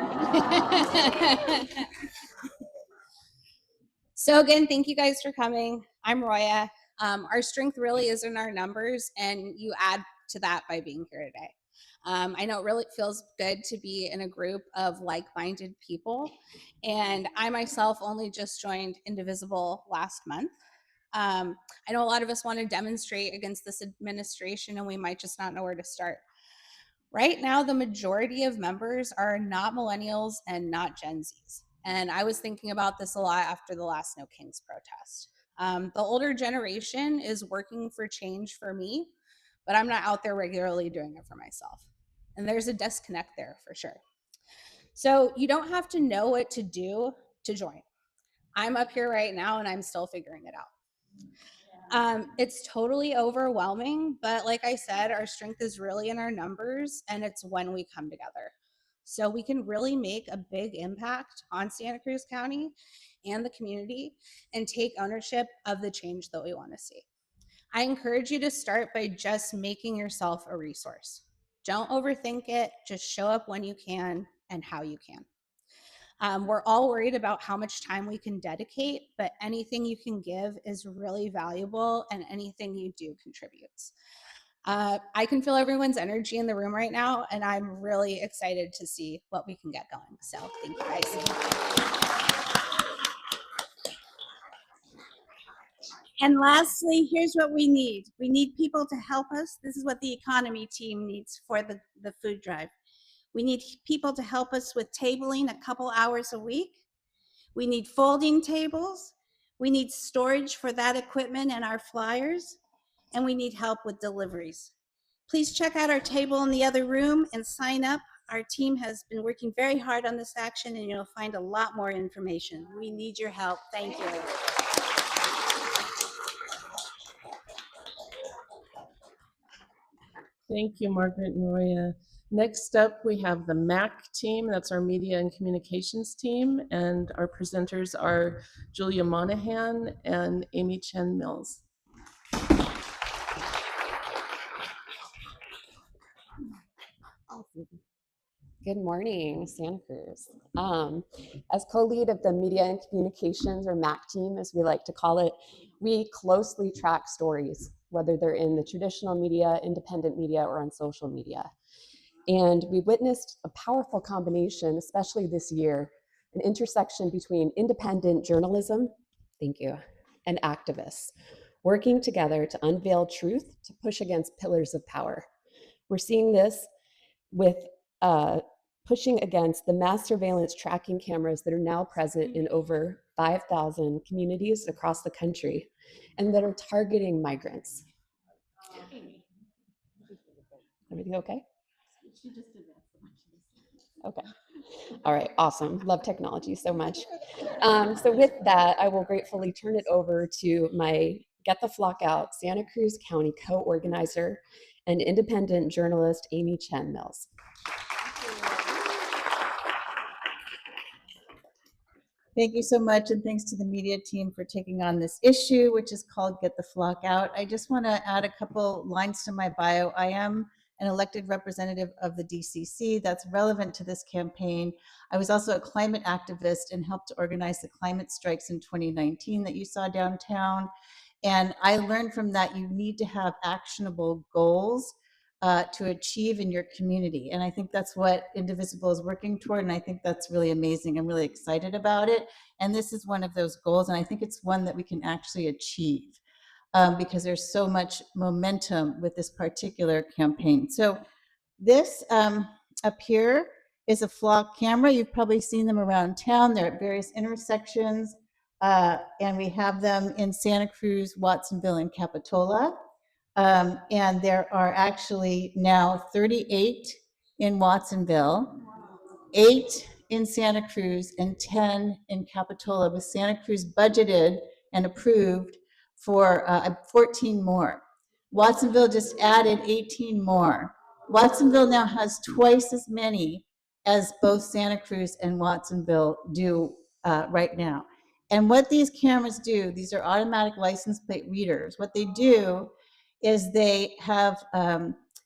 So again, thank you guys for coming. I'm Roya. Our strength really is in our numbers, and you add to that by being here today. I know it really feels good to be in a group of like-minded people, and I myself only just joined Indivisible last month. I know a lot of us want to demonstrate against this administration, and we might just not know where to start. Right now, the majority of members are not millennials and not Gen Zs. And I was thinking about this a lot after the last No Kings protest. The older generation is working for change for me, but I'm not out there regularly doing it for myself. And there's a disconnect there for sure. So you don't have to know what to do to join. I'm up here right now and I'm still figuring it out. It's totally overwhelming, but like I said, our strength is really in our numbers, and it's when we come together. So we can really make a big impact on Santa Cruz County and the community and take ownership of the change that we want to see. I encourage you to start by just making yourself a resource. Don't overthink it, just show up when you can and how you can. We're all worried about how much time we can dedicate, but anything you can give is really valuable, and anything you do contributes. I can feel everyone's energy in the room right now, and I'm really excited to see what we can get going. So thank you guys. And lastly, here's what we need. We need people to help us. This is what the economy team needs for the food drive. We need people to help us with tabling a couple hours a week. We need folding tables. We need storage for that equipment and our flyers. And we need help with deliveries. Please check out our table in the other room and sign up. Our team has been working very hard on this action, and you'll find a lot more information. We need your help. Thank you. Thank you, Margaret and Roya. Next up, we have the MAC team. That's our Media and Communications team. And our presenters are Julia Monahan and Amy Chen Mills. Good morning, Santa Cruz. As co-lead of the Media and Communications, or MAC team, as we like to call it, we closely track stories, whether they're in the traditional media, independent media, or on social media. And we witnessed a powerful combination, especially this year, an intersection between independent journalism, thank you, and activists, working together to unveil truth, to push against pillars of power. We're seeing this with pushing against the mass surveillance tracking cameras that are now present in over 5,000 communities across the country and that are targeting migrants. Everything okay? Okay. All right, awesome. Love technology so much. So with that, I will gratefully turn it over to my Get the Flock Out Santa Cruz County co-organizer and independent journalist, Amy Chen Mills. Thank you so much, and thanks to the media team for taking on this issue, which is called Get the Flock Out. I just want to add a couple lines to my bio. I am an elected representative of the DCC. That's relevant to this campaign. I was also a climate activist and helped to organize the climate strikes in 2019 that you saw downtown. And I learned from that you need to have actionable goals to achieve in your community. And I think that's what Indivisible is working toward. And I think that's really amazing. I'm really excited about it. And this is one of those goals. And I think it's one that we can actually achieve because there's so much momentum with this particular campaign. So this up here is a flock camera. You've probably seen them around town. They're at various intersections. And we have them in Santa Cruz, Watsonville, and Capitola. And there are actually now 38 in Watsonville, 8 in Santa Cruz, and 10 in Capitola, with Santa Cruz budgeted and approved for 14 more. Watsonville just added 18 more. Watsonville now has twice as many as both Santa Cruz and Watsonville do right now. And what these cameras do, these are automatic license plate readers. What they do is they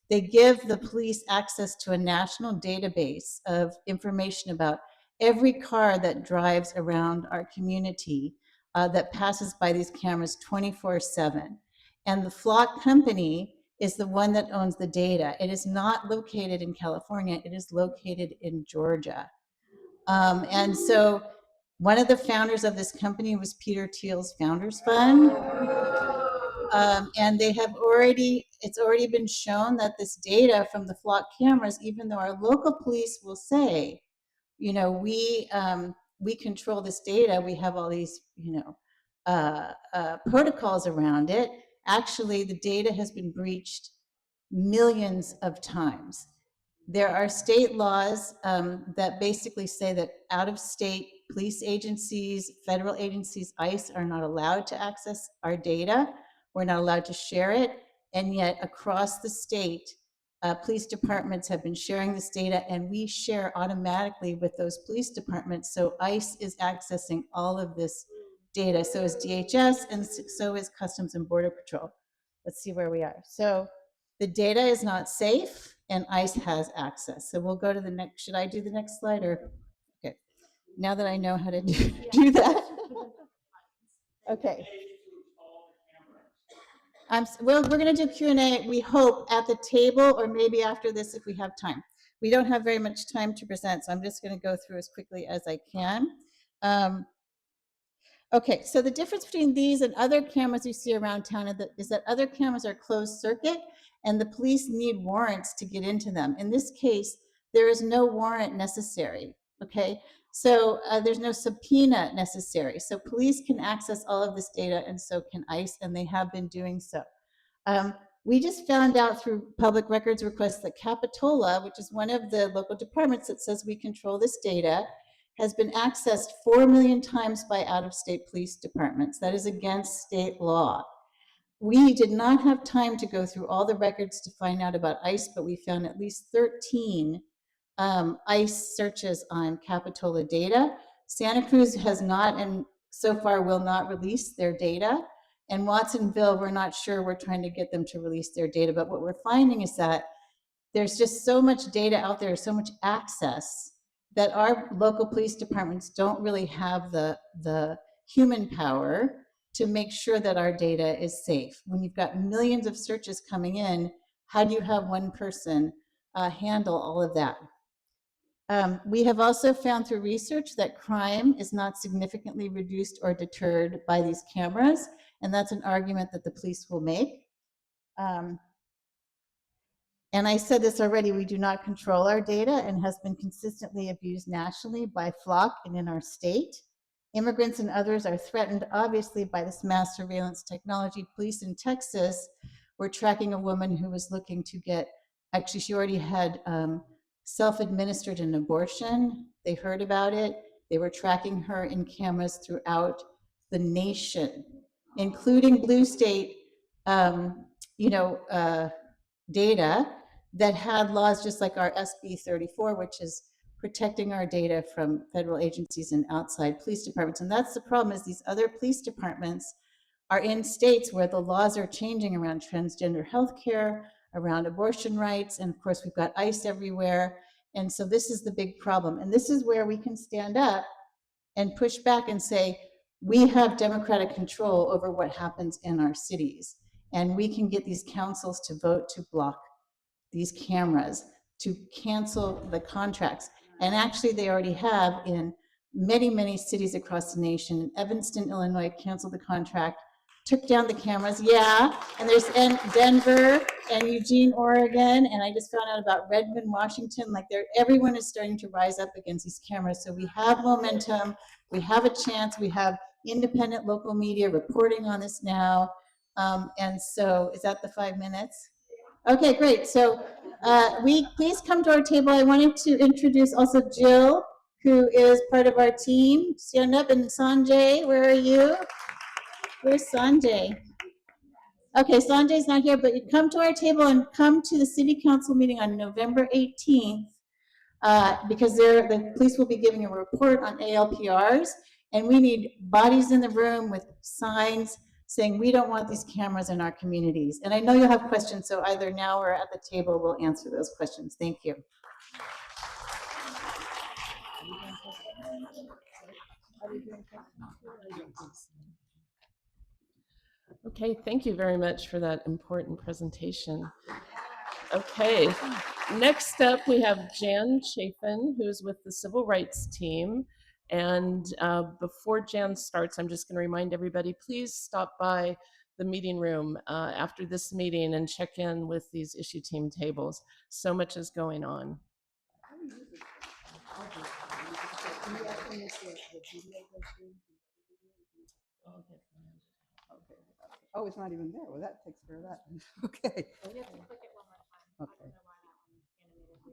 give the police access to a national database of information about every car that drives around our community that passes by these cameras 24/7. And the Flock company is the one that owns the data. It is not located in California, it is located in Georgia. And so one of the founders of this company was Peter Thiel's Founders Fund. And it's already been shown that this data from the Flock cameras, even though our local police will say, you know, we control this data, we have all these, protocols around it. Actually, the data has been breached millions of times. There are state laws that basically say that out-of-state police agencies, federal agencies, ICE, are not allowed to access our data. We're not allowed to share it. And yet across the state, police departments have been sharing this data, and we share automatically with those police departments. So ICE is accessing all of this data. So is DHS, and so is Customs and Border Patrol. Let's see where we are. So the data is not safe, and ICE has access. So we'll go to the next. Should I do the next slide, or okay? Now that I know how to do that. Okay. Well, we're going to do Q&A, we hope, at the table, or maybe after this if we have time. We don't have very much time to present, so I'm just going to go through as quickly as I can. Okay, so the difference between these and other cameras you see around town is that other cameras are closed circuit, and the police need warrants to get into them. In this case, there is no warrant necessary, okay? So there's no subpoena necessary. So police can access all of this data, and so can ICE, and they have been doing so. We just found out through public records requests that Capitola, which is one of the local departments that says we control this data, has been accessed 4 million times by out-of-state police departments. That is against state law. We did not have time to go through all the records to find out about ICE, but we found at least 13 ICE searches on Capitola data. Santa Cruz has not, and so far will not, release their data. And Watsonville, we're not sure. We're trying to get them to release their data. But what we're finding is that there's just so much data out there, so much access, that our local police departments don't really have the human power to make sure that our data is safe. When you've got millions of searches coming in, how do you have one person handle all of that? We have also found through research that crime is not significantly reduced or deterred by these cameras, and that's an argument that the police will make. And I said this already, we do not control our data, and has been consistently abused nationally by Flock and in our state. Immigrants and others are threatened, obviously, by this mass surveillance technology. Police in Texas were tracking a woman who was looking to get, actually she already had self-administered an abortion. They heard about it. They were tracking her in cameras throughout the nation, including blue state, data that had laws just like our SB 34, which is protecting our data from federal agencies and outside police departments. And that's the problem, is these other police departments are in states where the laws are changing around transgender healthcare, around abortion rights, and of course we've got ICE everywhere. And so this is the big problem. And this is where we can stand up and push back and say, we have democratic control over what happens in our cities. And we can get these councils to vote to block these cameras, to cancel the contracts. And actually they already have in many, many cities across the nation. In Evanston, Illinois, canceled the contract, took down the cameras, yeah. And there's Denver and Eugene, Oregon, and I just found out about Redmond, Washington. Like everyone is starting to rise up against these cameras. So we have momentum, we have a chance, we have independent local media reporting on this now. And so, is that the 5 minutes? Okay, great. So please come to our table. I wanted to introduce also Jill, who is part of our team. Stand up. And Sanjay, where are you? Where's Sanjay? Okay, Sanjay's not here, but you come to our table and come to the city council meeting on November 18th, because the police will be giving a report on ALPRs, and we need bodies in the room with signs saying we don't want these cameras in our communities. And I know you'll have questions, so either now or at the table we'll answer those questions. Thank you. Okay, thank you very much for that important presentation. Okay, next up we have Jan Chafin, who is with the Civil Rights Team. And before Jan starts, I'm just going to remind everybody, please stop by the meeting room after this meeting and check in with these issue team tables. So much is going on. Oh, it's not even there. Well, that takes care of that. Okay. Okay.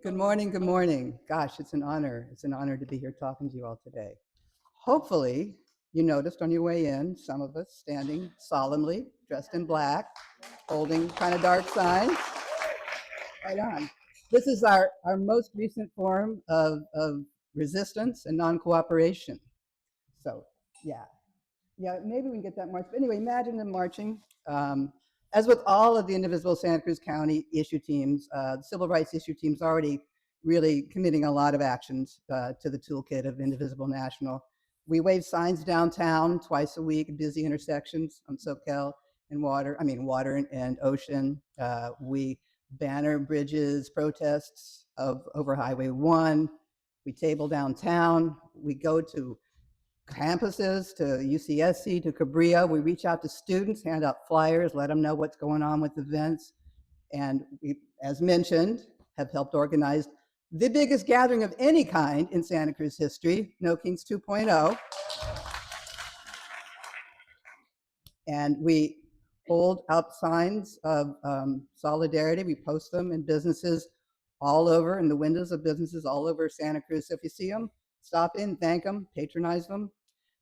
Good morning. Good morning. Gosh, it's an honor. It's an honor to be here talking to you all today. Hopefully, you noticed on your way in, some of us standing solemnly, dressed in black, holding kind of dark signs. Right on. This is our most recent form of resistance and non-cooperation. So, yeah. Yeah, maybe we can get that march. But anyway, imagine them marching. As with all of the Indivisible Santa Cruz County issue teams, the Civil Rights Issue Team's already really committing a lot of actions to the toolkit of Indivisible National. We wave signs downtown twice a week, busy intersections on Soquel and water and ocean. We banner bridges, protests over Highway 1. We table downtown. We go to campuses, to UCSC, to Cabrillo. We reach out to students, hand out flyers, let them know what's going on with events. And we, as mentioned, have helped organize the biggest gathering of any kind in Santa Cruz history, No Kings 2.0. And we hold up signs of solidarity. We post them in businesses all over, in the windows of businesses all over Santa Cruz. So if you see them, stop in, thank them, patronize them.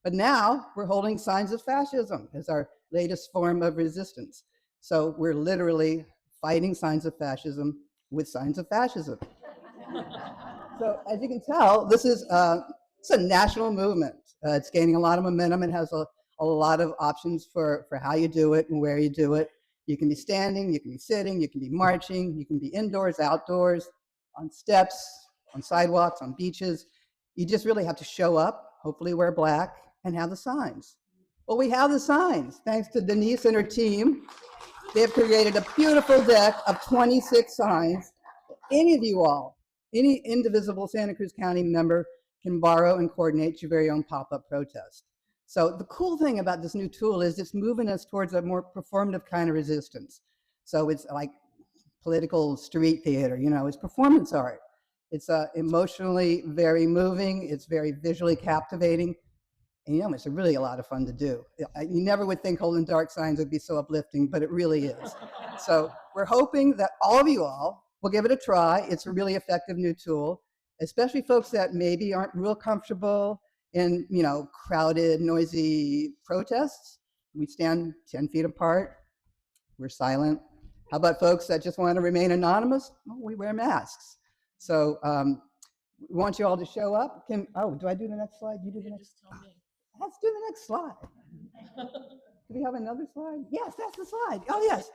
But now we're holding signs of fascism as our latest form of resistance. So we're literally fighting signs of fascism with signs of fascism. So as you can tell, this is it's a national movement. It's gaining a lot of momentum. It has a lot of options for how you do it and where you do it. You can be standing, you can be sitting, you can be marching, you can be indoors, outdoors, on steps, on sidewalks, on beaches. You just really have to show up, hopefully wear black, and have the signs. Well, we have the signs. Thanks to Denise and her team. They've created a beautiful deck of 26 signs. Any of you all, any Indivisible Santa Cruz County member can borrow and coordinate your very own pop-up protest. So the cool thing about this new tool is it's moving us towards a more performative kind of resistance. So it's like political street theater, you know, it's performance art. It's emotionally very moving. It's very visually captivating. And you know, it's really a lot of fun to do. You never would think holding dark signs would be so uplifting, but it really is. So we're hoping that all of you all will give it a try. It's a really effective new tool, especially folks that maybe aren't real comfortable in, you know, crowded, noisy protests. We stand 10 feet apart. We're silent. How about folks that just want to remain anonymous? Well, we wear masks. So we want you all to show up. Do I do the next slide? You do the next? Just tell me. Let's do the next slide. Do we have another slide? Yes, that's the slide. Oh, yes.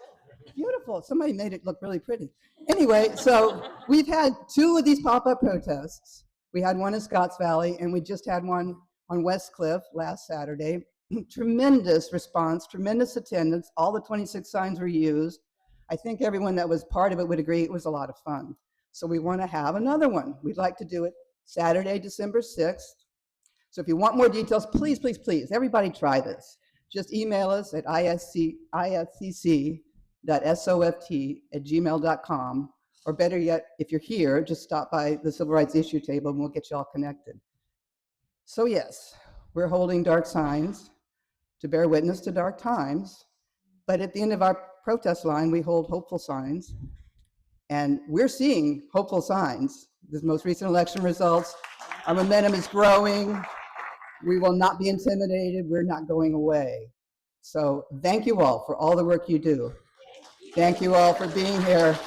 Beautiful. Somebody made it look really pretty. Anyway, so we've had 2 of these pop-up protests. We had one in Scotts Valley, and we just had one on West Cliff last Saturday. Tremendous response, tremendous attendance. All the 26 signs were used. I think everyone that was part of it would agree it was a lot of fun. So we want to have another one. We'd like to do it Saturday, December 6th. So if you want more details, please, please, please, everybody try this. Just email us at iscc.soft@gmail.com, or better yet, if you're here, just stop by the Civil Rights Issue Table and we'll get you all connected. So yes, we're holding dark signs to bear witness to dark times, but at the end of our protest line, we hold hopeful signs, and we're seeing hopeful signs. The most recent election results, our momentum is growing. We will not be intimidated. We're not going away. So thank you all for all the work you do. Thank you all for being here,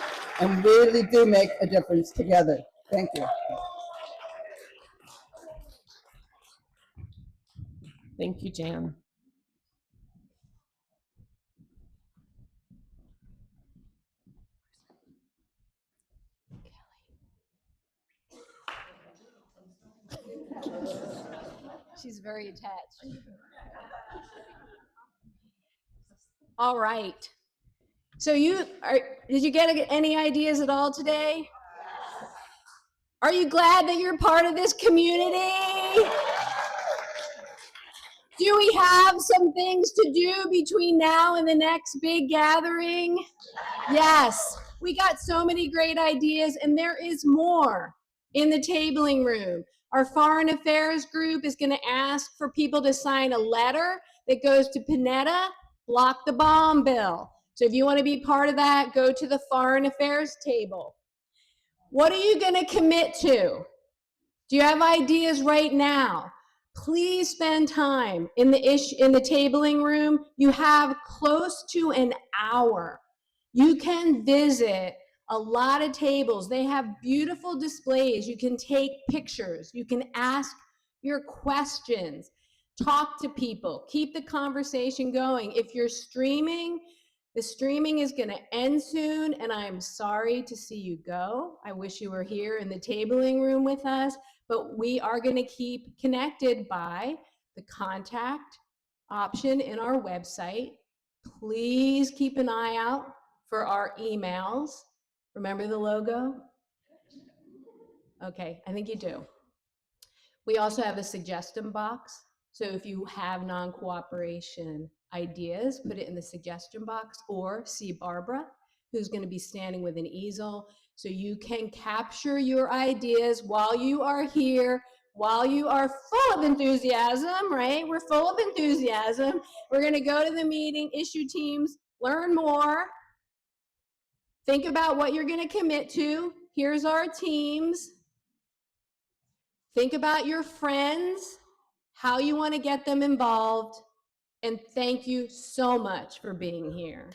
and really do make a difference together. Thank you. Thank you, Jan. She's very attached. All right. So did you get any ideas at all today? Are you glad that you're part of this community? Do we have some things to do between now and the next big gathering? Yes, we got so many great ideas, and there is more in the tabling room. Our foreign affairs group is going to ask for people to sign a letter that goes to Panetta, block the bomb bill. So if you want to be part of that, go to the foreign affairs table. What are you going to commit to? Do you have ideas right now? Please spend time in the tabling room. You have close to an hour. You can visit a lot of tables. They have beautiful displays. You can take pictures. You can ask your questions. Talk to people. Keep the conversation going. If you're streaming, the streaming is going to end soon, and I'm sorry to see you go. I wish you were here in the tabling room with us, but we are going to keep connected by the contact option in our website. Please keep an eye out for our emails. Remember the logo? Okay, I think you do. We also have a suggestion box. So if you have non-cooperation ideas, put it in the suggestion box, or see Barbara, who's going to be standing with an easel, so you can capture your ideas while you are here, while you are full of enthusiasm, right? We're full of enthusiasm. We're going to go to the meeting, issue teams, learn more, think about what you're going to commit to. Here's our teams. Think about your friends, how you want to get them involved, and thank you so much for being here.